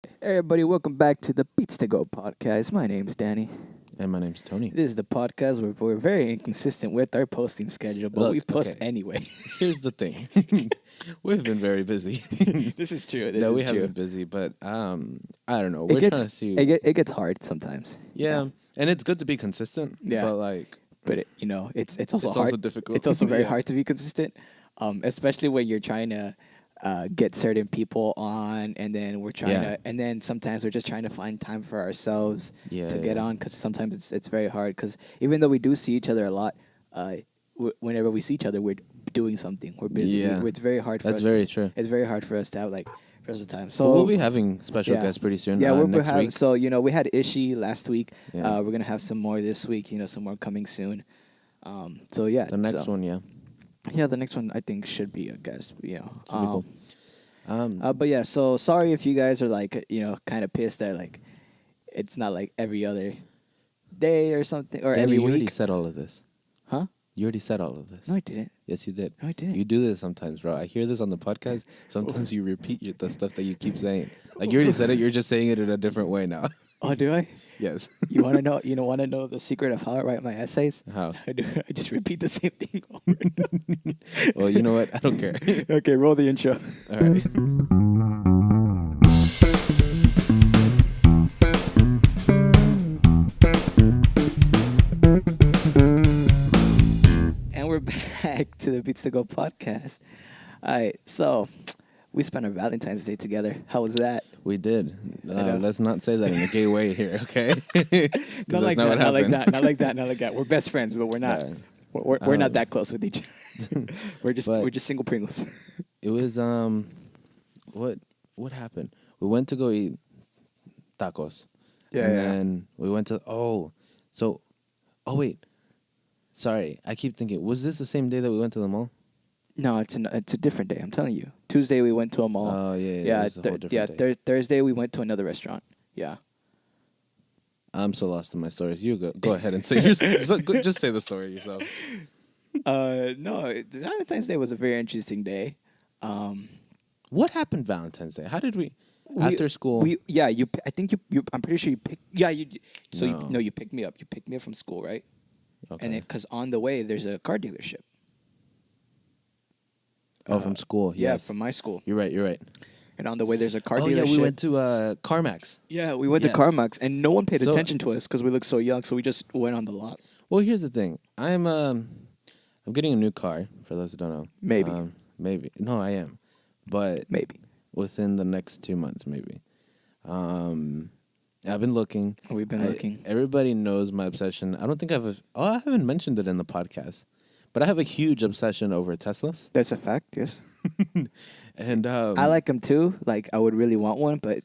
Hey everybody, welcome back to the Beats to Go podcast. My name's Danny. And my name's Tony. This is the podcast where we're very inconsistent with our posting schedule, but we Look, post okay. anyway. Here's the thing. We've been very busy. This is true. No, we have been busy, but I don't know. We're trying to see. It gets hard sometimes. Yeah, and it's good to be consistent. Yeah. But like, But it's also it's hard. also difficult. It's also very Yeah. hard to be consistent, especially when you're trying to get certain people on, and then we're trying Yeah. to, and then sometimes we're just trying to find time for ourselves to get on, because sometimes it's very hard. Because even though we do see each other a lot, whenever we see each other, we're doing something. We're busy. Yeah. It's very hard for That's us. very true. It's very hard for us to have like rest of the time. So So we'll be having special yeah. guests pretty soon. yeah, next week. So we had Ishi last week. Yeah. We're gonna have some more this week. Some more coming soon. So yeah, The next so- one, yeah. Yeah, the next one I think should be a guest. Should be cool. But yeah, so sorry if you guys are like kind of pissed that like it's not like every other day or something, or Danny, every you already week. said all of this. Huh? You already said all of this. No, I didn't. Yes, you did. No, I didn't. You do this sometimes, bro. I hear this on the podcast. Sometimes you repeat the stuff that you keep saying. Like you already said it. You're just saying it in a different way now. Oh, do I? Yes. You want to know? You want to know the secret of how I write my essays? How? I just repeat the same thing over and over. Well, you know what? I don't care. Okay, roll the intro. All right. And we're back to the Beats to Go podcast. All right, so we spent our Valentine's Day together. How was that? We did. know. Let's not say that in a gay way here, okay? 'Cause Not like that. Not like that. Not like that. Not like that. We're best friends, but we're not. Yeah. We're not that close with each other. we're But- just single Pringles. It was what happened? We went to go eat tacos. Yeah, and yeah. then we went to wait. Sorry, I keep thinking. Was this the same day that we went to the mall? No, it's a different day. I'm telling you. Tuesday we went to a mall. Oh yeah, yeah. it was a whole different day. Thursday we went to another restaurant. Yeah. I'm so lost in my stories. You go ahead and say yours. Just say the story yourself. No, Valentine's Day was a very interesting day. What happened Valentine's Day? How did we after school? I think you. I'm pretty sure you picked. Yeah, you. So No. you picked me up. You picked me up from school, right? Okay. And then because on the way there's a car dealership. from school. Yeah, Yes. from my school. You're right. And on the way there's a car Oh dealership. yeah, we went to CarMax. Yeah, we went Yes. to CarMax, and no one paid So- attention to us because we looked so young. So we just went on the lot. Well, here's the thing. I'm getting a new car. For those who don't know, Maybe. maybe no, I am, but Maybe within the next 2 months, maybe. I've been looking. we've been looking. Everybody knows my obsession. I don't think I haven't mentioned it in the podcast, but I have a huge obsession over Teslas. That's a fact. Yes, And I like them too. Like I would really want one, but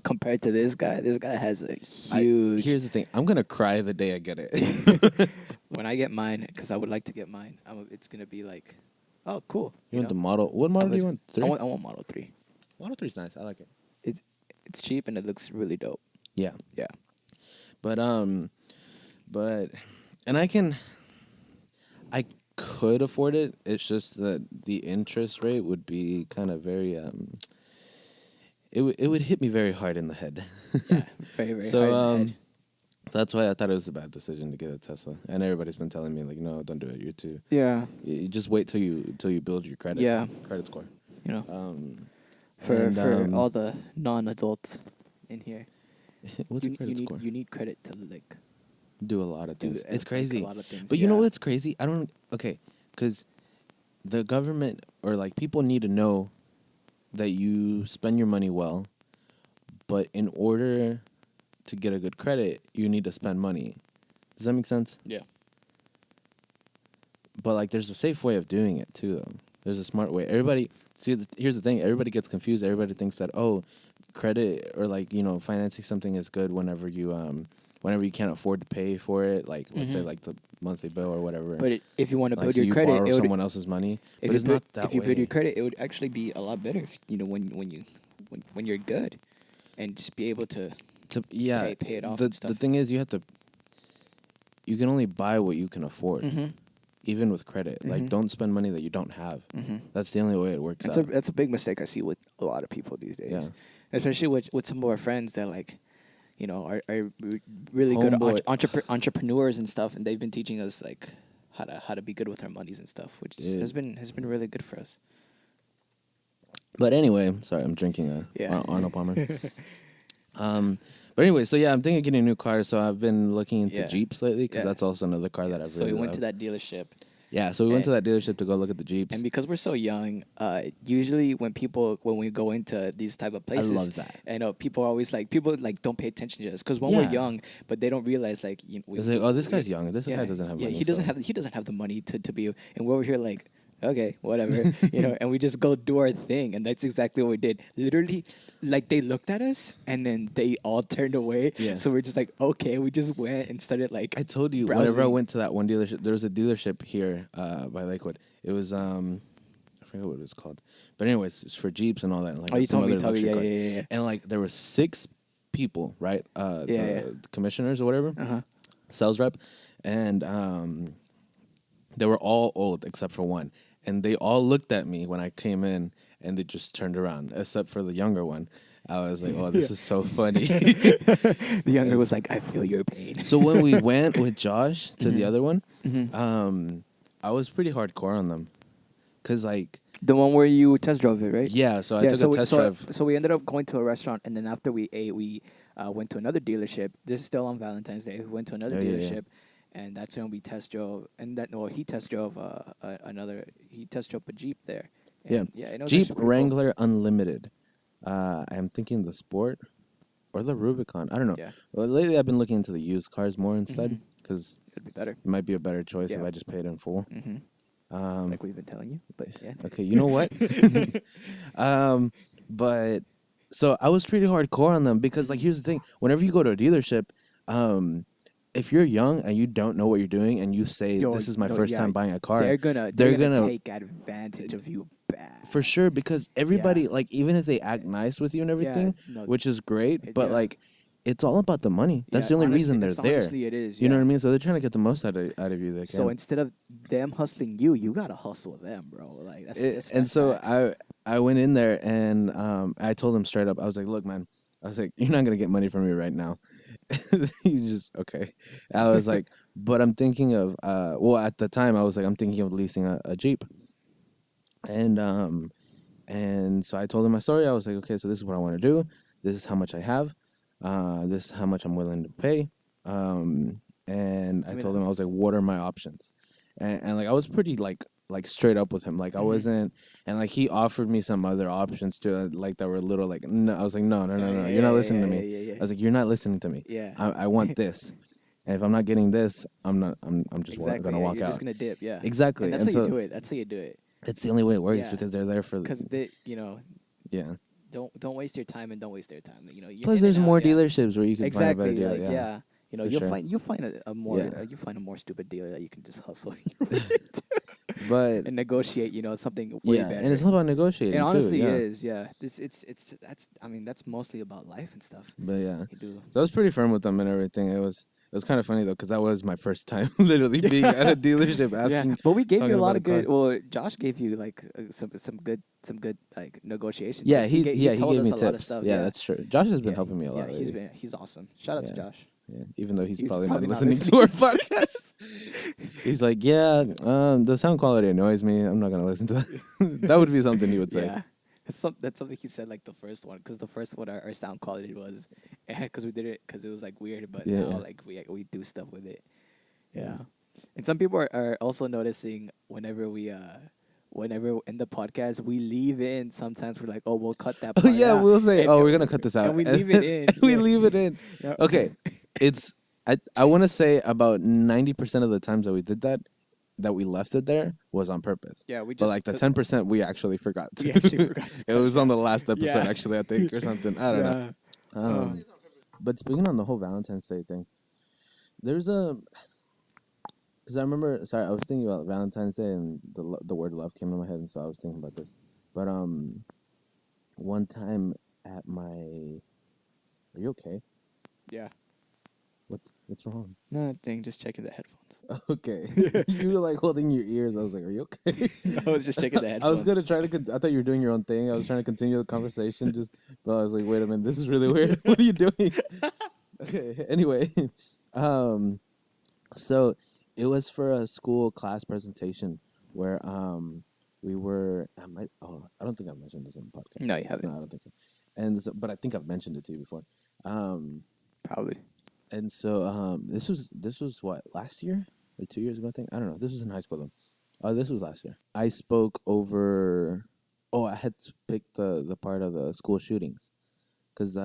compared to this guy has a huge. Here's the thing. I'm gonna cry the day I get it. When I get mine, because I would like to get mine, it's gonna be like, oh, cool. You want the know? model? What model do you want? 3? I want Model 3. Model 3's nice. I like it. It's cheap and it looks really dope. Yeah. Yeah. But and I could afford it. It's just that the interest rate would be kind of very it would hit me very hard in the head. Yeah, very, very So hard in the head. so that's why I thought it was a bad decision to get a Tesla. And everybody's been telling me like, no, don't do it. You're too. Yeah, You just wait till you build your credit. Yeah. Credit score. For and, all the non-adults in here, What's your credit score? you need credit to like Do a lot of do things. like, It's crazy. a lot of things. But you know yeah. what's crazy? Because the government or like people need to know that you spend your money well, but in order to get a good credit, you need to spend money. Does that make sense? Yeah. But like, there's a safe way of doing it too, though. There's a smart way. Here's the thing. Everybody gets confused. Everybody thinks that credit or like financing something is good whenever you can't afford to pay for it. Like let's say Mhm. like the monthly bill or whatever. But if you want to like build so your you credit, borrow it would, someone else's money. if But you it's build, not that if you way. build your credit, it would actually be a lot better. If, when you're good, and just be able to pay it off The and stuff. the thing is, you can only buy what you can afford, Mm-hmm. even with credit. Like, Mhm. don't spend money that you don't have. Mm-hmm. That's the only way it works That's out. that's a big mistake I see with a lot of people these days. Yeah. especially with some of our friends that like, are really good Homeboy. entrepreneurs and stuff, and they've been teaching us like how to be good with our monies and stuff, which has been really good for us. But anyway, sorry, I'm drinking Arnold Palmer. But anyway, so yeah, I'm thinking of getting a new car. So I've been looking into Jeeps lately because that's also another car that I've really So we went loved. to that dealership. Yeah, so we went to that dealership to go look at the Jeeps. And because we're so young, usually when we go into these type of places, I love that. I know people don't pay attention to us because when we're young, but they don't realize like it's like, oh, this guy's young. This guy doesn't have money. He doesn't have the money to be, and we're over here like, okay, whatever, and we just go do our thing, and that's exactly what we did. Literally, like they looked at us, and then they all turned away. Yeah. So we're just like, okay, we just went and started like. I told you, browsing. whenever I went to that one dealership, there was a dealership here by Lakewood. It was I forget what it was called, but anyways, it's for Jeeps and all that. And, like, you told me, yeah. And like there were 6 people, right? The commissioners or whatever, sales rep, and they were all old except for one. And they all looked at me when I came in, and they just turned around, except for the younger one. I was like, oh, this is so funny. The younger was like, I feel your pain. So when we went with Josh to the other one, I was pretty hardcore on them. Because, like... The one where you test drove it, right? Yeah, so I took a test drive. So we ended up going to a restaurant, and then after we ate, we went to another dealership. This is still on Valentine's Day. We went to another dealership. And that's when we test drove, he test drove a Jeep there. And Jeep Wrangler cool. Unlimited. I'm thinking the Sport or the Rubicon. I don't know. Yeah. Well, lately I've been looking into the used cars more instead because it'd be better. It might be a better choice if I just paid in full. Like we've been telling you, but yeah. Okay, you know what? But so I was pretty hardcore on them because, like, here's the thing: whenever you go to a dealership, if you're young and you don't know what you're doing and you say this is my first time buying a car, they're gonna take advantage of you bad. For sure, because everybody like even if they act nice with you and everything, which is great, but like it's all about the money. That's the only reason they're there. Honestly, it is. You know what I mean? So they're trying to get the most out of you. They can. So instead of them hustling you, you gotta hustle them, bro. Like that's and so facts. I went in there and I told him straight up. I was like, look, man. I was like, you're not gonna get money from me right now. He's just okay. I was like, but I'm thinking of at the time I was like, I'm thinking of leasing a Jeep. And so I told him my story. I was like, okay, so this is what I want to do. This is how much I have. This is how much I'm willing to pay. And I told him, I was like, what are my options? And like I was pretty like straight up with him. Like I wasn't, and like he offered me some other options too, like that were a little like no. I was like, no, you're not listening to me. I was like, you're not listening to me. Yeah. I want this, and if I'm not getting this, I'm just gonna walk you're out. Just gonna dip. Yeah. Exactly. And that's how you do it. That's how you do it. It's the only way it works because they're there for. Because they, Yeah. Don't waste your time and don't waste their time. Plus, there's more dealerships where you can find a better deal. Like, you'll find a more stupid dealer that you can just hustle. But and negotiate, something way better. And it's all about negotiating. It honestly too, is, yeah. That's mostly about life and stuff. But yeah, so I was pretty firm with them and everything. It was kind of funny though because that was my first time literally being at a dealership asking. Yeah. But we gave you a lot of good. Well, Josh gave you like some good like negotiations. Yeah, he gave me us tips. A lot of stuff. Yeah, that's true. Josh has been helping me a lot. Yeah, he's awesome. Shout out to Josh. Yeah, even though he's probably not listening to our podcast. He's like, the sound quality annoys me. I'm not going to listen to that. That would be something he would say. Yeah. That's something he said like the first one. Because the first one, our sound quality was... Because we did it because it was like weird. But now like we do stuff with it. Yeah. And some people are also noticing whenever in the podcast we leave in, sometimes we're like, oh, we'll cut that part out. We'll say, we're going to cut this out. And we leave it in. We leave it in. Yep. Okay. It's I want to say about 90% of the times that we did that we left it there was on purpose. Yeah, we just. But like the 10% we actually forgot to. We actually forgot to. It was on the last episode actually, I think, or something. I don't know. But speaking on the whole Valentine's Day thing, there's because I remember. Sorry, I was thinking about Valentine's Day and the word love came to my head, and so I was thinking about this. But one time at my. Are you okay? Yeah. What's wrong? Nothing. Just checking the headphones. Okay. You were like holding your ears. I was like, "Are you okay?" I was just checking the I was headphones. gonna try to. I thought you were doing your own thing. I was trying to continue the conversation, but I was like, "Wait a minute, this is really weird. What are you doing?" Okay. Anyway, um, so it was for a school class presentation where we were. I don't think I mentioned this in the podcast. No, you No, haven't. I don't think so. And so, but I think I've mentioned it to you before. Um, Probably. and so this was what, last year or 2 years ago, I think. I don't know. This was in high school though. Oh, this was last year. I spoke over. Oh, I had to pick the part of the school shootings because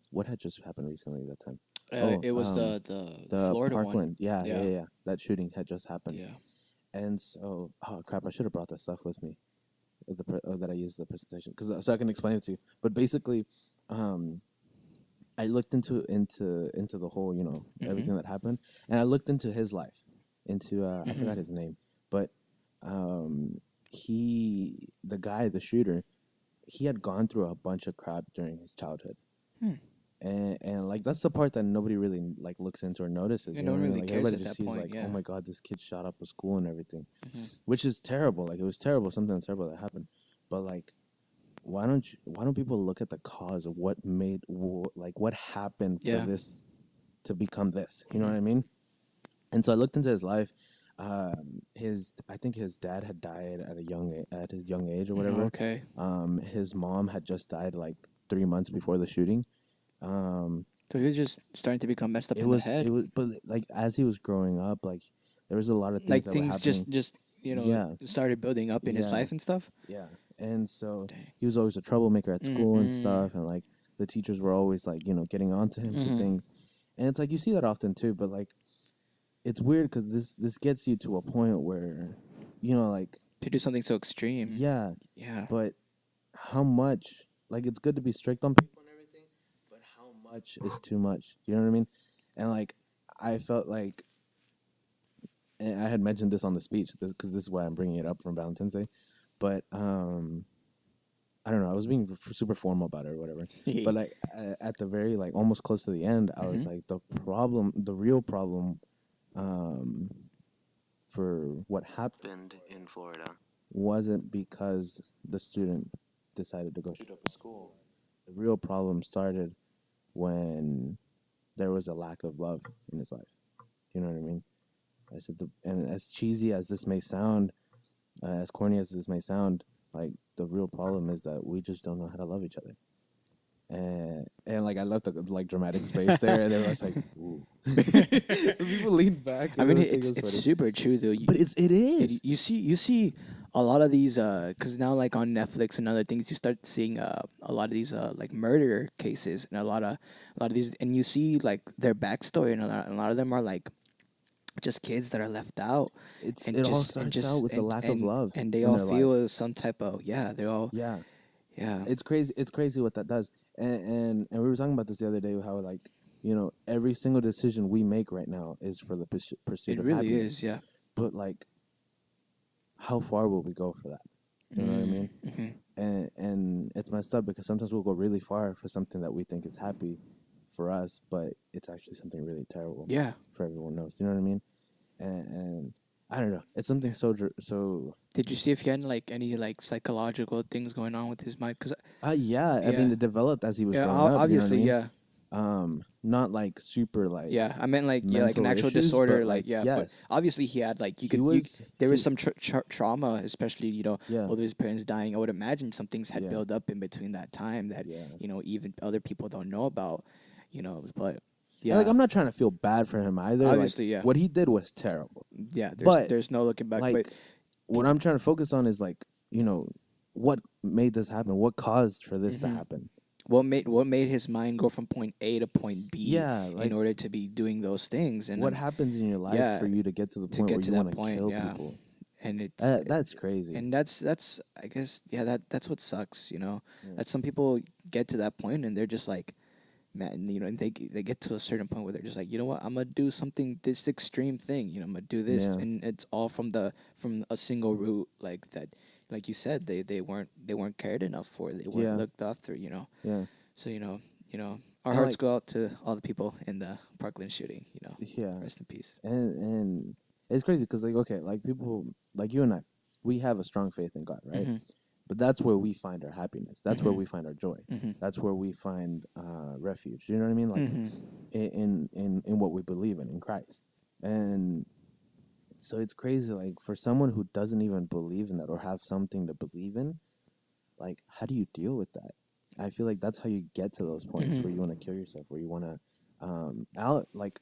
what had just happened recently at that time? Oh, It was the the Florida one. Parkland. Yeah, yeah, Yeah. yeah, yeah. That shooting had just happened, Yeah. and so oh crap, I should have brought that stuff with me. That I used the presentation because so I can explain it to you. But basically, um, I looked into the whole, Mm-hmm. everything that happened, and I looked into his life, into I Mm-hmm. forgot his name, but the guy, the shooter, he had gone through a bunch of crap during his childhood, Hmm. and like that's the part that nobody really like looks into or notices. Yeah, You no know one what I mean? really Like cares everybody at just that sees point. like, oh Yeah. my god, this kid shot up a school and everything, Mm-hmm. which is terrible. Like it was terrible, something terrible that happened, but like why don't people look at the cause of what like what happened for Yeah. this to become this? You know Mm-hmm. what I mean? And so I looked into his life. His I think his dad had died at his young age or Mm-hmm. whatever. Okay. His mom had just died like 3 months before the shooting. Um, So he was just starting to become messed up in the it head. was, but like as he was growing up, like there was a lot of things Like that were things happening. just Yeah, started building up in his yeah, life and stuff. yeah. And so Dang. he was always a troublemaker at school and Mm-hmm. stuff, and like the teachers were always like getting on to him for Mm-hmm. things, and it's like you see that often too. But like it's weird because this gets you to a point where, like, To do something so extreme. yeah, Yeah. but how much? Like, it's good to be strict on people and everything, but how much is too much? You know what I mean? And like, I felt like, and I had mentioned this on the speech because this is why I'm bringing it up from Valentine's Day, but I don't know. I was being super formal about it or whatever. But like at the very like almost close to the end, I Mm-hmm. was like the real problem, um, for what happened in Florida wasn't because the student decided to go shoot up a school. The real problem started when there was a lack of love in his life. You know what I mean? I said, and as cheesy as this may sound, as corny as this may sound, like the real problem is that we just don't know how to love each other. And like I left a like dramatic space there, and then I was like, "Ooh." People leaned back. I mean, Everyone think it was it's funny, super true though. but it is. You see a lot of these because now like on Netflix and other things you start seeing a lot of these like murder cases and a lot of these and you see like their backstory and a lot of them are like just kids that are left out It all starts out with the lack of love and they in all their life. feel some type of they're all Yeah, yeah it's crazy. It's crazy what that does. And we were talking about this the other day. How like every single decision we make right now is for the pursuit it of really happiness. is yeah But like, how far will we go for that? You know what I mean? mm-hmm. And it's messed up because sometimes we'll go really far for something that we think is happy for us, but it's actually something really terrible Yeah. for everyone else. You know what I mean? And I don't know. It's something so. Did you see if he had like any like psychological things going on with his mind? Because Yeah. I mean, yeah, it developed as he was yeah, growing up. You know what I obviously, mean? yeah, Not like super like yeah. I meant like like an mental actual issues, disorder, but like like but yes, obviously he had like he was there was he some trauma, especially yeah, both of his parents dying. I would imagine some things had yeah, built up in between that time that yeah. even other people don't know about, but And like yeah, I'm not trying to feel bad for him either. Like obviously, yeah, what he did was terrible. yeah. But There's no looking back, but like what people. I'm trying to focus on is like, what made this happen? What caused for this to Hmm. happen? What made his mind go from point A to point B Yeah, in like order to be doing those things? And what happens in your life yeah, for you to get to the to point get where to you that want to point, kill yeah. people? And That's crazy. that's I guess that's what sucks. Yeah. That some people get to that point and they're just like, man, and they get to a certain point where they're just like, you know what, I'm gonna do something this extreme thing, I'm gonna do this, Yeah. and it's all from a single root like that, like you said, they weren't cared enough for, they weren't Yeah. looked after. Yeah. So our And hearts like go out to all the people in the Parkland shooting. yeah. Rest in peace. And it's crazy because like okay, like people like you and I, we have a strong faith in God, right? Mm-hmm. But that's where we find our happiness. That's where Mm-hmm. we find our joy. Mm-hmm. That's where we find refuge. Do you know what I mean? Like Mm-hmm. in what we believe in Christ. And so it's crazy. Like for someone who doesn't even believe in that or have something to believe in, like how do you deal with that? I feel like that's how you get to those points where you want to kill yourself, where you want to, out like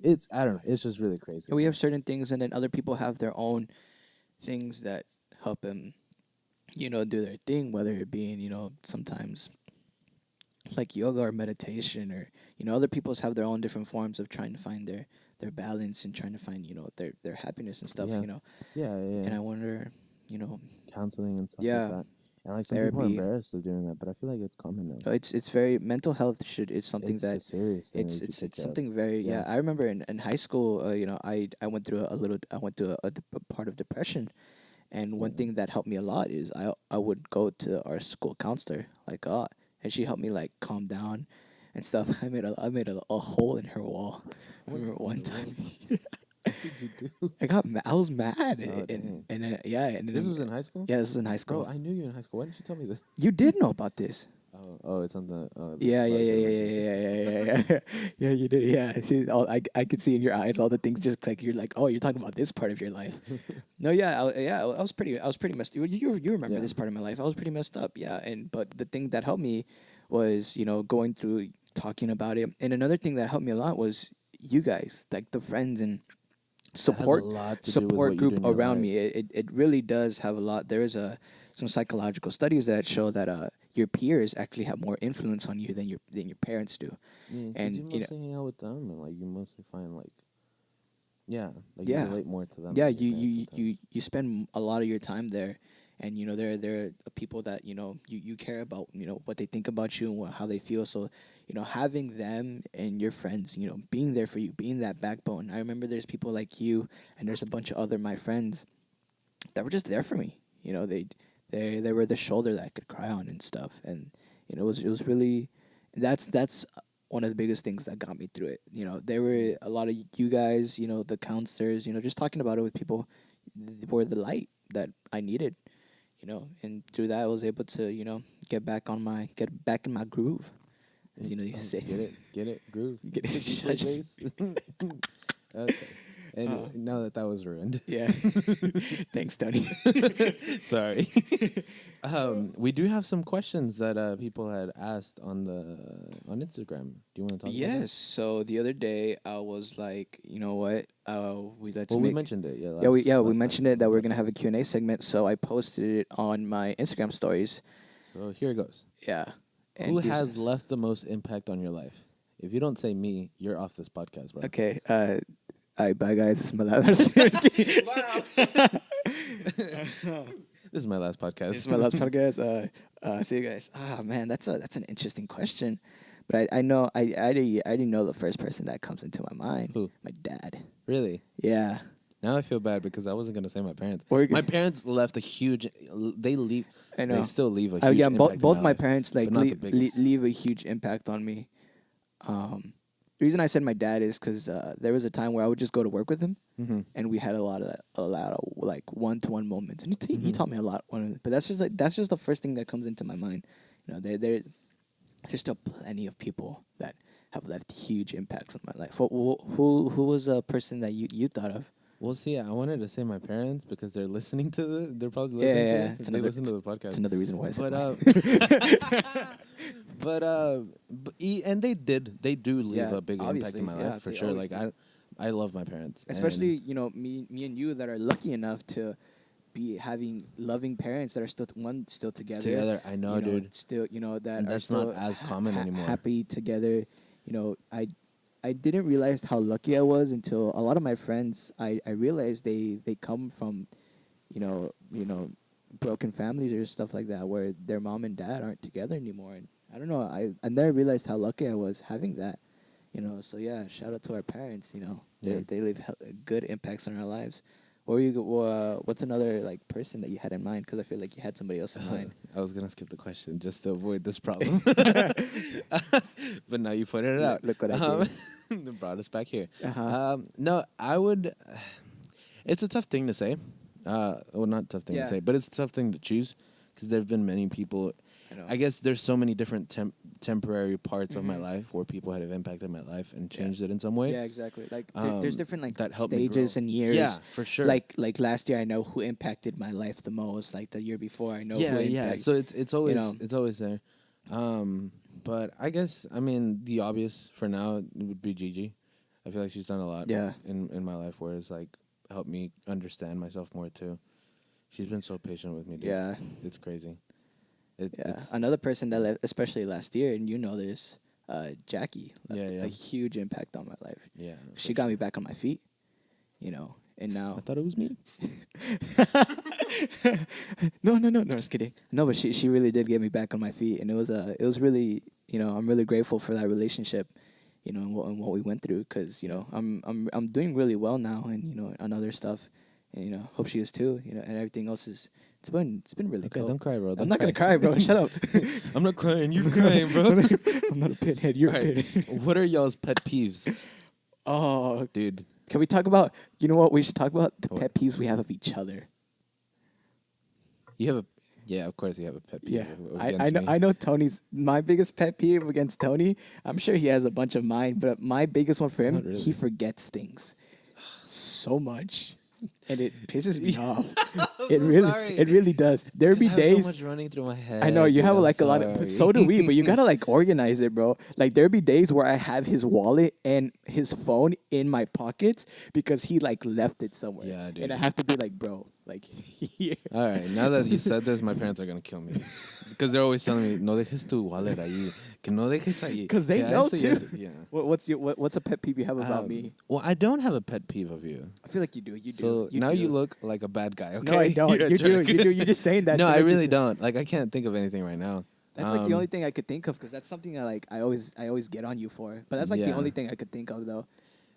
it's I don't know. It's just really crazy. We have certain things, and then other people have their own things that help them, do their thing, whether it being, sometimes like yoga or meditation, or other people's have their own different forms of trying to find their balance and trying to find their happiness and stuff. Yeah, yeah, yeah. And I wonder, you know, Counseling and stuff like yeah, that. And like some people are therapy. embarrassed of doing that, but I feel like it's common now. It's very mental health should it's something It's a that serious thing that you should it's take care of. something very Yeah. I remember in high school, I went through I went through a part of depression, and one Yeah. thing that helped me a lot is I would go to our school counselor, like, and she helped me like calm down and stuff. I made a hole in her wall. I What remember one in the time. world? What did you do? I was mad, Oh and dang! yeah, and This then, was in high school. yeah, this was in high Bro, school. I knew you in high school. Why didn't you tell me this? You did know about this. Oh, it's on the Yeah, yeah, letter yeah, you yeah, mentioned it. yeah, yeah, yeah, yeah, yeah. Yeah, you did. Yeah, see, I could see in your eyes all the things just click. You're like, oh, you're talking about this part of your life. No, yeah, I was pretty messed. You remember Yeah. this part of my life? I was pretty messed up. Yeah, but the thing that helped me was going through talking about it, and another thing that helped me a lot was you guys, like the friends and That has a support lot to do with support what you do group in your around life. me. It really does have a lot. There is some psychological studies that show that your peers actually have more influence on you than your parents do. Yeah, because And you mostly hang out with them, and like you mostly find like, yeah, like you yeah, relate more to them yeah, than your parents sometimes. you spend a lot of your time there, and they're people that you care about, what they think about you and how they feel. So having them and your friends, being there for you, being that backbone. I remember there's people like you, and there's a bunch of other my friends that were just there for me. They were the shoulder that I could cry on and stuff, and it was really that's one of the biggest things that got me through it. There were a lot of you guys, the counselors, just talking about it with people were the light that I needed, and through that I was able to get back in my groove, as you say. Get it, groove. Get it, Did you play bass? Okay. Anyway, now that was ruined. Yeah. Thanks, Tony. Sorry. We do have some questions that people had asked on Instagram. Do you want to talk about Yes. that? So the other day I was like, you know what? We mentioned it. Yeah. we last mentioned time it that on we're the gonna have a podcast. Q&A segment. So I posted it on my Instagram stories. So here it goes. Yeah. Who And these, has left the most impact on your life? If you don't say me, you're off this podcast, bro. okay. All right, bye guys. This is my last. This is my last podcast. This is my last podcast. See you guys. Ah, man, that's an interesting question, but I know I already know the first person that comes into my mind. Who? My dad. Really? Yeah. Now I feel bad because I wasn't gonna say my parents. Or- My parents left a huge. They leave. I know. They still leave a huge Yeah, impact. both in my life, parents like but not the biggest. leave a huge impact on me. The reason I said my dad is because there was a time where I would just go to work with him, Mm-hmm. and we had a lot of like one-to-one moments, and he taught me a lot. But that's just the first thing that comes into my mind. There's still plenty of people that have left huge impacts on my life. Who was a person that you thought of? Well, see, I wanted to say my parents because they're listening to this. They're probably Yeah, listening yeah, to yeah. this. It's They listen to the podcast. It's another reason why I said But and they do leave Yeah, a big impact obviously, in my yeah, life for they sure. always Like do. I love my parents, Especially me and you that are lucky enough to be having loving parents that are still together. together. I know, dude. Still that And are that's still not as common anymore. happy together. I didn't realize how lucky I was until a lot of my friends. I realized they come from broken families or stuff like that where their mom and dad aren't together anymore, and I don't know. I never realized how lucky I was having that. So yeah, shout out to our parents. Yeah. They leave good impacts on our lives. What were you? What's another like person that you had in mind? Because I feel like you had somebody else in mind. I was gonna skip the question just to avoid this problem, but now you pointed it out. Look what I did. Brought us back here. Uh-huh. No, I would. It's a tough thing to say. Well, not tough thing to say, but it's a tough thing to choose because there have been many people. I guess there's so many different temporary parts of my life where people have impacted my life and changed it in some way. Yeah, exactly. Like there's different like that helped stages and years. Yeah, for sure. Like last year, I know who impacted my life the most. Like the year before, I know. Yeah. So it's always it's always there. But I guess the obvious for now would be Gigi. I feel like she's done a lot. In my life where it's like helped me understand myself more too. She's been so patient with me, dude. Yeah, it's crazy. Another person that left, especially last year, and you know this, Jackie left a huge impact on my life. Yeah, she got me back on my feet, and now I thought it was me. No, just kidding. No, but she really did get me back on my feet, and it was really, I'm really grateful for that relationship, and what we went through, because I'm doing really well now, and on other stuff, and hope she is too, and everything else is. It's been really cool. Don't cry, bro. I'm not gonna cry, bro. Shut up. I'm not crying. You're crying, bro. I'm not a pinhead. You're a pinhead. What are y'all's pet peeves? Oh, dude. Can we talk about? You know what? We should talk about the pet peeves we have of each other. You have of course you have a pet peeve. Yeah, I know Tony's my biggest pet peeve against Tony. I'm sure he has a bunch of mine, but my biggest one for him, really. He forgets things so much. And it pisses me off. It really does. There be days. So much running through my head. I know you have like a lot of. So do we, but you gotta like organize it, bro. Like there be days where I have his wallet and his phone in my pockets because he like left it somewhere. Yeah, dude. And I have to be like, bro, like here. All right, now that you said this, my parents are gonna kill me because they're always telling me, "No dejes tu wallet ahí, que no dejes ahí." Because they know too. Yeah. What's a pet peeve you have about me? Well, I don't have a pet peeve of you. I feel like you do. You do. So now you look like a bad guy. Okay? No, I don't. You do. You're just saying that. No, I really don't. Like I can't think of anything right now. That's like the only thing I could think of because that's something I always get on you for. But that's like the only thing I could think of though.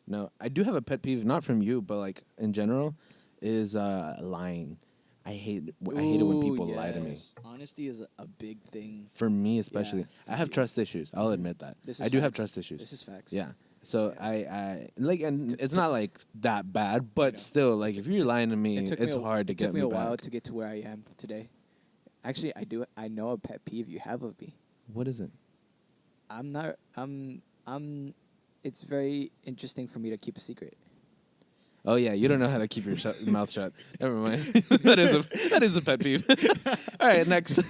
No, I do have a pet peeve, not from you, but like in general, is lying. I hate it when people lie to me. Honesty is a big thing. For me especially. I have trust issues. I'll admit that. I do have trust issues. This is facts. Yeah. So I like, and it's not like that bad, but still, like if you're lying to me, it's hard to get me back. It took me a while to get to where I am today. Actually, I know a pet peeve you have of me. What is it? It's very interesting for me to keep a secret. Oh yeah, you don't know how to keep your mouth shut. Never mind. that is a pet peeve. All right, next.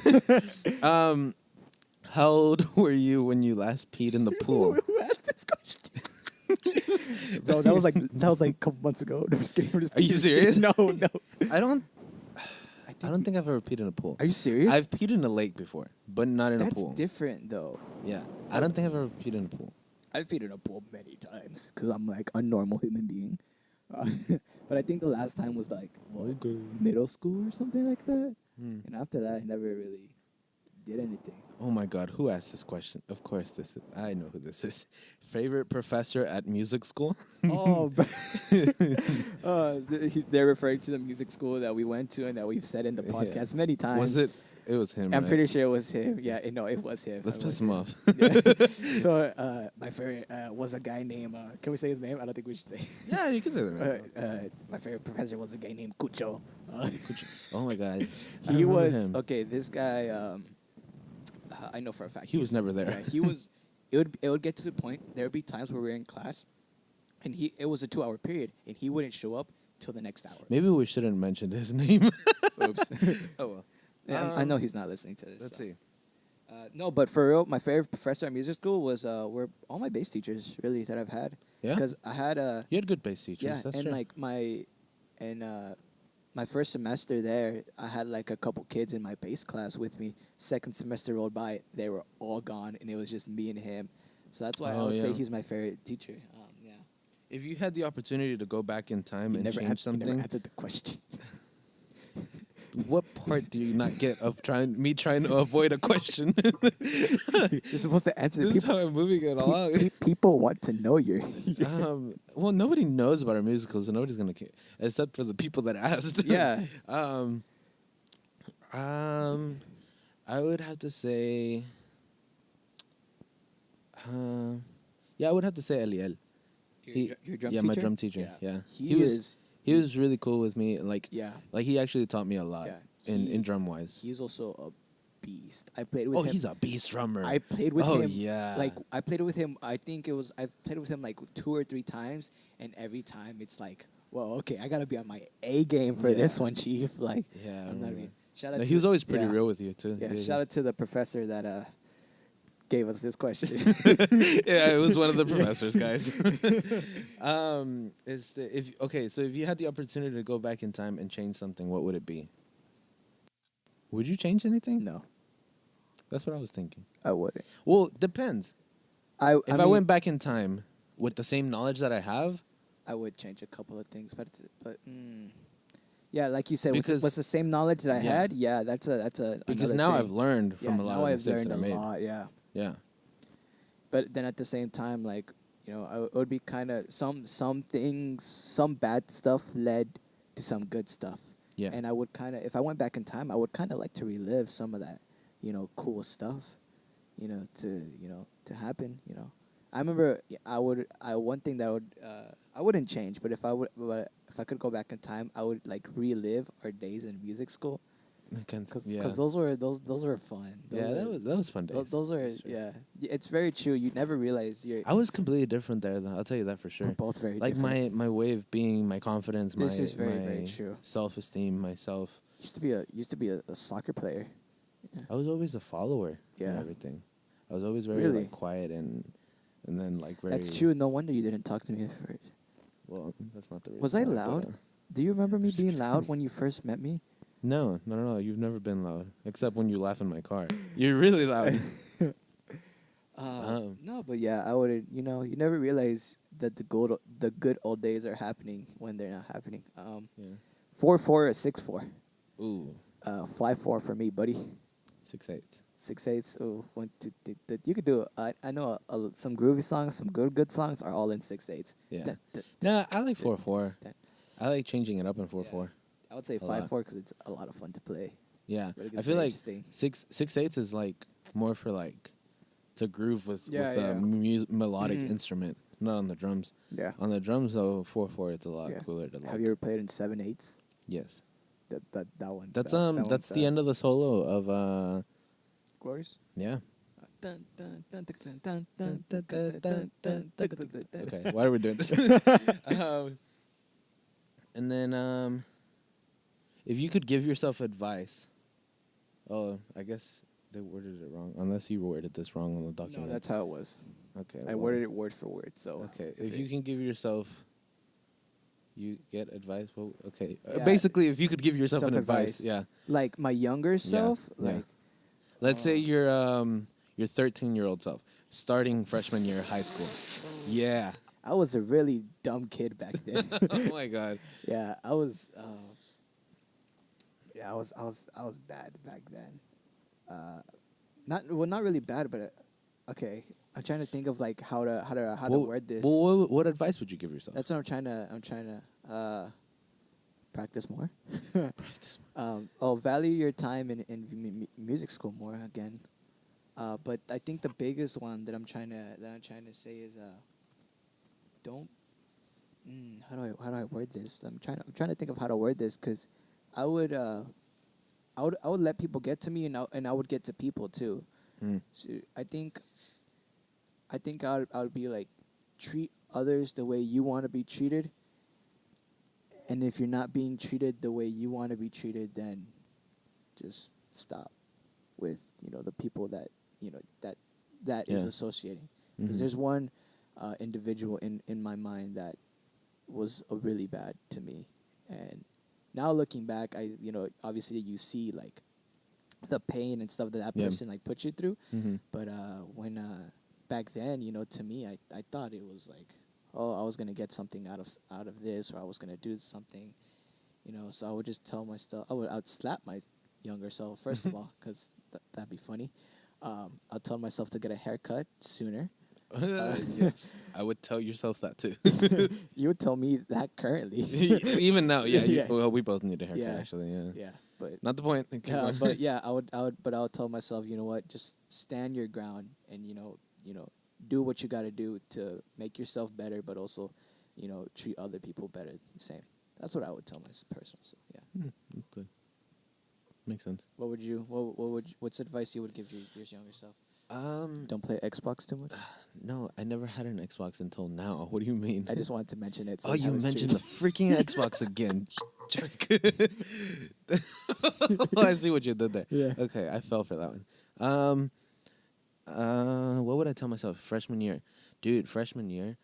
How old were you when you last peed in the pool? Who asked this question? Bro, that was like a couple months ago. No, I'm just kidding. Are you serious? No. I don't think I've ever peed in a pool. Are you serious? I've peed in a lake before, but not in a pool. That's different though. Yeah, I don't think I've ever peed in a pool. I've peed in a pool many times because I'm like a normal human being. But I think the last time was like middle school or something like that. And after that, I never really did anything. Oh my God, who asked this question? Of course, I know who this is. Favorite professor at music school? Oh, they're referring to the music school that we went to and that we've said in the podcast many times. Was it? It was him. I'm pretty sure it was him. Yeah, no, it was him. Let's piss him off. Yeah. So my favorite was a guy named. Can we say his name? I don't think we should say. Yeah, you can say the name. My favorite professor was a guy named Cucho. Oh my God. He was him. Okay. This guy. I know for a fact he was never there. Yeah, he was. It would get to the point. There would be times where we were in class, and it was a 2-hour period, and he wouldn't show up till the next hour. Maybe we shouldn't mention his name. Oops. Oh well. Yeah, I know he's not listening to this. Let's see. No, but for real, my favorite professor at music school were all my bass teachers really that I've had. Yeah. Because I had you had good bass teachers. Yeah, that's and true. like my first semester there, I had like a couple kids in my bass class with me. Second semester rolled by, they were all gone, and it was just me and him. So that's why I would say he's my favorite teacher. Yeah. If you had the opportunity to go back in time and change something, you never answered the question. what part do you not get of trying to avoid a question? You're supposed to answer. This is how I'm moving it along. People want to know your. Well, nobody knows about our musicals, so nobody's gonna care except for the people that asked. Yeah. I would have to say, yeah, I would have to say Eliel. Your drum yeah, teacher? my drum teacher. Yeah. He was really cool with me. Like, Yeah. like he actually taught me a lot Yeah. in drum wise. He's also a beast. I played with him. Oh, he's a beast drummer. I played with him. Oh yeah. Like I played with him. I've played with him like 2 or 3 times, and every time it's like, well, okay, I gotta be on my A game for this one, Chief. Like, yeah. I'm not even. Shout out. No, to he was always pretty yeah. real with you too. Yeah. Shout out to the professor that gave us this question. Yeah, it was one of the professors, guys. So if you had the opportunity to go back in time and change something, what would it be? Would you change anything? No, That's what I was thinking. I wouldn't. Well, depends. If I mean, went back in time with the same knowledge that I have, I would change a couple of things, but yeah, like you said, Because- with the same knowledge that I Yeah. had, yeah, that's a because another now thing. I've learned from Yeah, a lot now of the I've mistakes learned that I a made. lot. Yeah, Yeah. but then at the same time, like it would be kind of some things, some bad stuff led to some good stuff. Yeah. And I would kind of, if I went back in time, I would kind of like to relive some of that, cool stuff, to happen. I remember one thing that I wouldn't change, but if I could go back in time, I would like relive our days in music school, because those were fun. That was fun days. Those are That's true. yeah. It's very true. You never realize I was completely different there, though. I'll tell you that for sure. we're both very Like different. my way of being, my confidence, This my is very, my very true. self-esteem, myself. Used to be a soccer player. I was always a follower. Yeah. And everything. I was always very Really? like quiet and then like very. That's true. No wonder you didn't talk to me at first. Well, that's not the reason. Was I why, but, loud? Do you remember me being loud when you first met me? No. You've never been loud, except when you laugh in my car. You're really loud. No, but yeah, I would. You never realize that the good old days are happening when they're not happening. Yeah. 4-4 or 6-4. Ooh. 5-4 for me, buddy. 6/8. 6/8. Oh, 1, 2, 3. You could do. I know some groovy songs, some good songs are all in 6/8. Yeah. Dun, dun, No, I like 4/4. dun. I like changing it up in 4/4. I would say A lot. 5-4 because it's a lot of fun to play. Yeah, But it I gets feel very like interesting. 6/8 is like more for like to groove with Yeah, a yeah. melodic Mhm. instrument, not on the drums. Yeah. On the drums though, 4/4 it's a lot Yeah. cooler to like. Have you ever played in 7/8? Yes, That one. that's that one's, that's the end of the solo of Glorious. yeah. Dun, dun, dun, dun, dun, dun, dun, dun, dun, dun, dun, dun, dun. Okay, why are we doing this? And then if you could give yourself advice, I guess they worded it wrong. Unless you worded this wrong on the No, document. that's how it was. Okay. I worded it word for word. So Okay, if you can give yourself, you get advice. Well, okay. Yeah. Basically, if you could give yourself an Self-advice. advice, yeah. like my younger self, yeah. like Let's say your 13-year-old self, starting freshman year of high school. Yeah. I was a really dumb kid back then. Oh my God. Yeah, I was. I was bad back then. Not really bad, but okay. I'm trying to think of like how to word this. Well, what advice would you give yourself? That's what I'm trying to practice more. Practice. Value your time in music school more again. But I think the biggest one that I'm trying to say is don't. How do I word this? I'm trying to think of how to word this because I would let people get to me and I would get to people too. Mm. So I think I would be like treat others the way you want to be treated. And if you're not being treated the way you want to be treated, then just stop with the people that is Yeah. associating. Because Mhm. there's one individual in my mind that was really bad to me, and now looking back, obviously you see like the pain and stuff that Yeah. person like put you through. Mhm. But when back then, to me, I thought it was like, oh, I was gonna get something out of this, or I was gonna do something, so I would just tell myself, I would slap younger self. First of all, because that'd be funny. I'll tell myself to get a haircut sooner. Yes, I would tell yourself that too. You would tell me that currently. Even now, yeah. Yes. Well, we both need a haircut, Yeah. actually. Yeah. Yeah, but Not the point. Keep going. but yeah, I would tell myself, you know what, just stand your ground, and do what you got to do to make yourself better, but also, treat other people better the same. That's what I would tell my personal self. Yeah. Okay. Makes sense. What's advice you would give your younger self? Um, Don't play Xbox too much. no, I never had an Xbox until now. What do you mean? I just wanted to mention it. So Oh, you mentioned the freaking Xbox again. Jerk. I see what you did there. Yeah. Okay, I fell for that one. What would I tell myself? Freshman year. Dude, freshman year.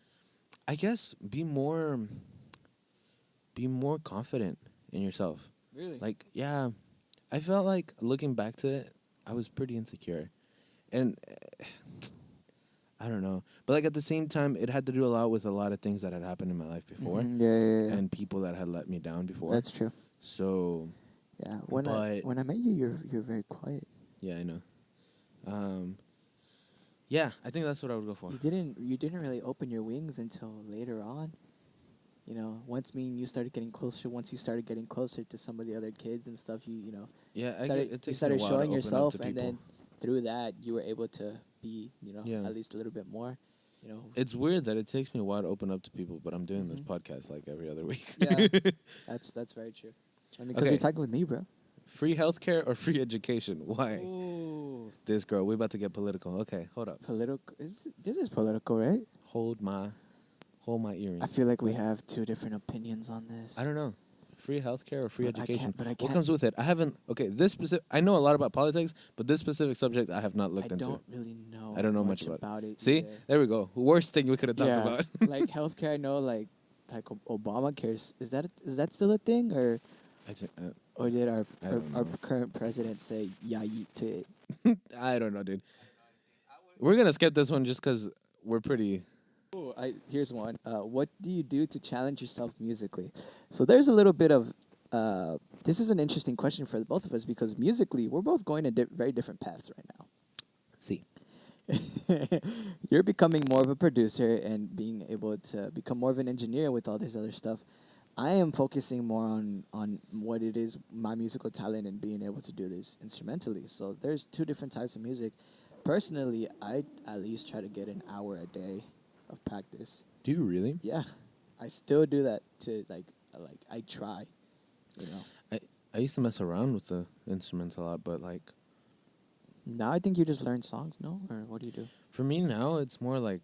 I guess be more confident in yourself. Really? Like, yeah, I felt like looking back to it, I was pretty insecure. And I don't know. But like at the same time, it had to do a lot with a lot of things that had happened in my life before. Yeah. And people that had let me down before. That's true. So Yeah. When I met you, you're very quiet. yeah, I know. Yeah, I think that's what I would go for. You didn't really open your wings until later on. Once me and you started getting closer, once you started getting closer to some of the other kids and stuff, Yeah, you started showing yourself, and then through that you were able to be, at least a little bit more, It's weird that it takes me a while to open up to people, but I'm doing this podcast like every other week. Yeah, that's very true. I mean, because you're talking with me, bro. Free healthcare or free education? Why? Ooh. This girl, we about to get political. Okay, hold up. This is political, right? Hold my earrings. I feel like we have two different opinions on this. I don't know. Free healthcare or free education? I can't. What comes with it? I haven't. Okay, I know a lot about politics, but this specific subject I have not looked into. I don't really know. I don't know much about it. See, either. there we go. Worst thing we could have talked about. Like healthcare, I know like Obamacare. Is that still a thing, or or did our current president say yeet to it? I don't know, dude. We're gonna skip this one just because we're pretty. Ooh, here's one. What do you do to challenge yourself musically? So there's a little bit of. This is an interesting question for both of us because musically we're both going very different paths right now. See. You're becoming more of a producer and being able to become more of an engineer with all this other stuff. I am focusing more on what it is, my musical talent, and being able to do this instrumentally. So there's two different types of music. Personally, I at least try to get an hour a day of practice. Do you really? Yeah, I still do that I try, I used to mess around with the instruments a lot, but like. Now I think you just learn songs, no? Or what do you do? For me now, it's more like,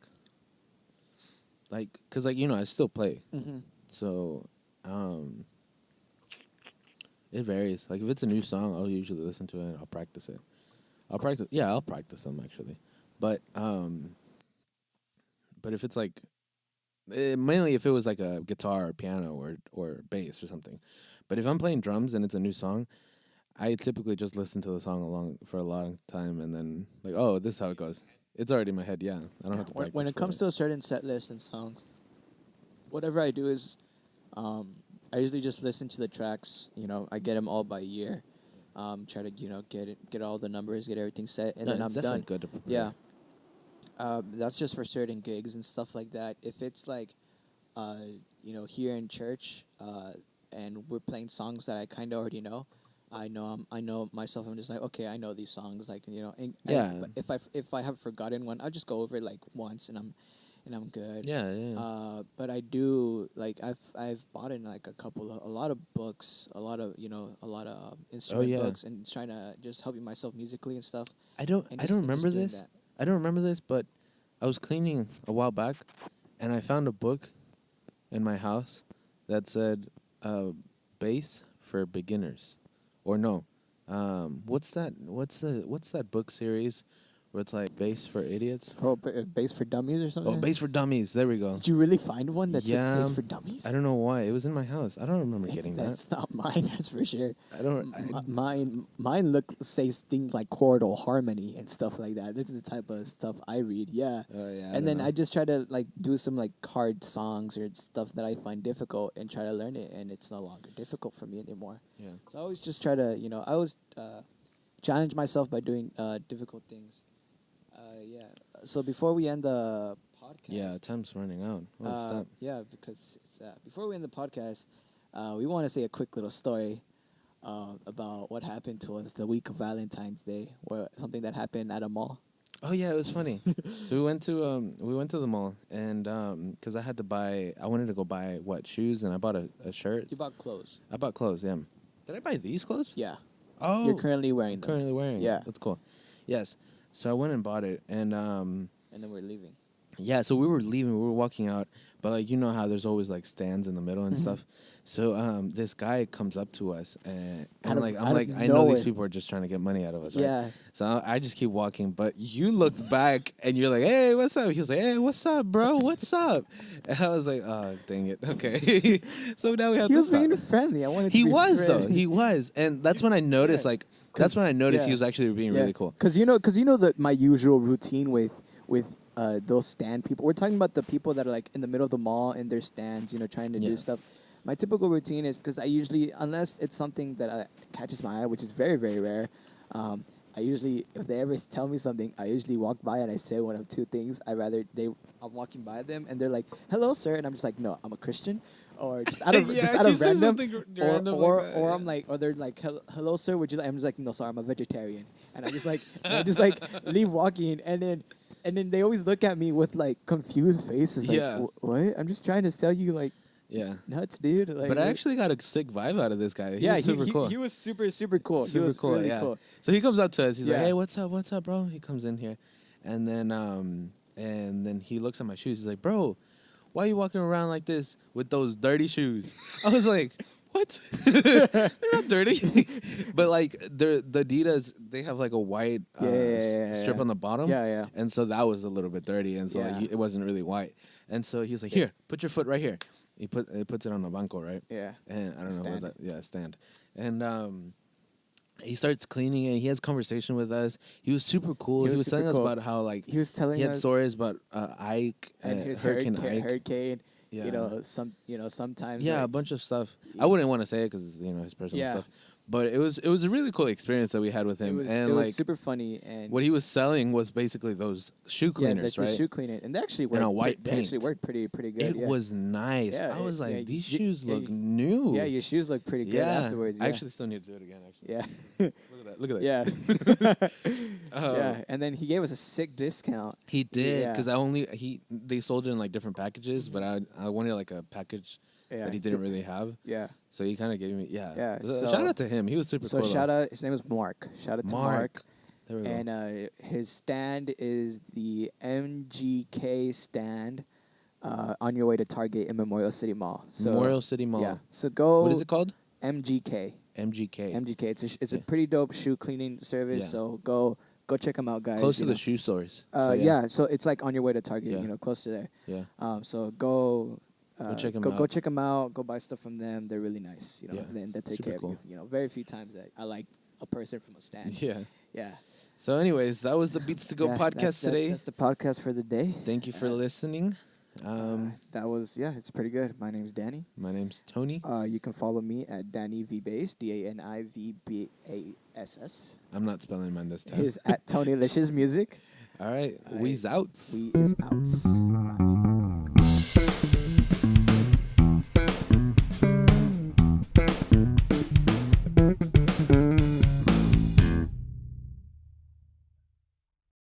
cause I still play. Mm-hmm. So, it varies. Like if it's a new song, I'll usually listen to it and I'll practice it. I'll practice them actually. But if it's like, mainly if it was like a guitar or piano or bass or something. But if I'm playing drums and it's a new song, I typically just listen to the song for a long time and then like, oh, this is how it goes. It's already in my head. Yeah, I don't have to practice. When it comes to a certain set list and songs, whatever I do is, I usually just listen to the tracks. I get them all by year. Try to get all the numbers, get everything set, and then I'm done. Good to prepare. Yeah. That's just for certain gigs and stuff like that. If it's like, here in church, and we're playing songs that I kind of already know. I know myself. I'm just like, okay, I know these songs. Like, Yeah. If I have forgotten one, I'll just go over it like once, and I'm good. Yeah. But I do like I've bought in like a lot of books, a lot of instrument books, and trying to just help myself musically and stuff. I don't remember this. I don't remember this, but I was cleaning a while back, and I found a book in my house that said bass for beginners. Or no, what's that book series where it's like base for idiots. For base for dummies or something. Oh, base for dummies. There we go. Did you really find one that's Yeah, base for dummies? I don't know why. It was in my house. I don't remember getting that. That's not mine. That's for sure. I don't. Mine says things like chordal harmony and stuff like that. This is the type of stuff I read. Yeah. Oh yeah. And then I just try to like do some like hard songs or stuff that I find difficult and try to learn it, and it's no longer difficult for me anymore. Yeah. So I always just try to, I always challenge myself by doing difficult things. Yeah. So before we end the podcast. Yeah, time's running out. Stop. Yeah, because it's before we end the podcast, we want to say a quick little story about what happened to us the week of Valentine's Day, or something that happened at a mall. Oh yeah, it was funny. So we went to the mall, and because I wanted to go buy shoes, and I bought a shirt. You bought clothes. I bought clothes. Yeah. Did I buy these clothes? Yeah. Oh. You're currently wearing them. Currently wearing. Yeah. That's cool. Yes. So I went and bought it, and then we're leaving. yeah. So we were leaving. We were walking out, but like how there's always like stands in the middle and stuff. So this guy comes up to us, and I'm like, I know these people are just trying to get money out of us. Right? Yeah. So I just keep walking, but you looked back and you're like, hey, what's up? He was like, hey, what's up, bro? What's up? And I was like, oh, dang it. Okay. So now we have to stop. He was being friendly. I wanted to He be was, friendly. though. He was. And that's when I noticed, he was actually being really cool. Because my usual routine with those stand people. We're talking about the people that are like in the middle of the mall in their stands, trying to do stuff. My typical routine is, because I usually, unless it's something that catches my eye, which is very, very rare, I usually, if they ever tell me something, I usually walk by and I say one of two things. I'm walking by them and they're like, hello, sir. And I'm just like, no, I'm a Christian. Or just out of, random. Or I'm like, or they're like, hello, sir, would you like, I'm just like, no, sorry, I'm a vegetarian. And I just like leave walking. And then they always look at me with like confused faces. Like, what? I'm just trying to sell you like, yeah, nuts, dude. Like, but I actually got a sick vibe out of this guy. He was super cool. He was super, super cool. Super he was cool, really yeah. cool. So he comes up to us. He's like, hey, what's up, bro? He comes in here, and then he looks at my shoes. He's like, bro, why are you walking around like this with those dirty shoes? I was like, what? They're not dirty. But like the Adidas, they have like a white strip on the bottom. Yeah. And so that was a little bit dirty, and so it wasn't really white. And so he was like, here, put your foot right here. He puts it on the banco, right? Yeah. And I don't know what that. Yeah, stand. And he starts cleaning it. He has conversation with us. He was super cool. He was telling us about how like he was telling he had us stories about Ike and his Hurricane Ike. Hurricane. Yeah. Sometimes. Yeah, like, a bunch of stuff. I wouldn't want to say it because his personal stuff. But it was a really cool experience that we had with him. It was super funny. And what he was selling was basically those shoe cleaners, right? The shoe cleaner, and they actually worked. And a white paint. They actually worked pretty good. It was nice. Yeah, I was like, these shoes look new. new. Yeah, your shoes look pretty good afterwards. Yeah. I actually still need to do it again. Actually. Yeah. Look at that. Yeah. Yeah, and then he gave us a sick discount. He did, because they sold it in like different packages, but I wanted like a package that he didn't really have. Yeah. So he kind of gave me, Yeah. So shout out to him. He was super cool. So shout out. His name was Mark. Shout out to Mark. There we go. And his stand is the MGK stand on your way to Target in Memorial City Mall. So, Memorial City Mall. Yeah. So go. What is it called? MGK. MGK. It's a pretty dope shoe cleaning service. Yeah. So go check them out, guys. Close to the shoe stores. So it's like on your way to Target. Close to there. Yeah. So go check them out. Go check them out. Go buy stuff from them. They're really nice. Yeah. Then they take Super care cool. of you. Very few times that I like a person from a stand. Yeah. Yeah. So, anyways, that was the Beats to Go podcast today. That's the podcast for the day. Thank you for listening. That was it's pretty good. My name's Danny. My name's Tony. You can follow me at Danny V Bass, DANIVBASS. I'm not spelling mine this time. He's at Tony Licious Music. All right, we's out. We is out. Bye.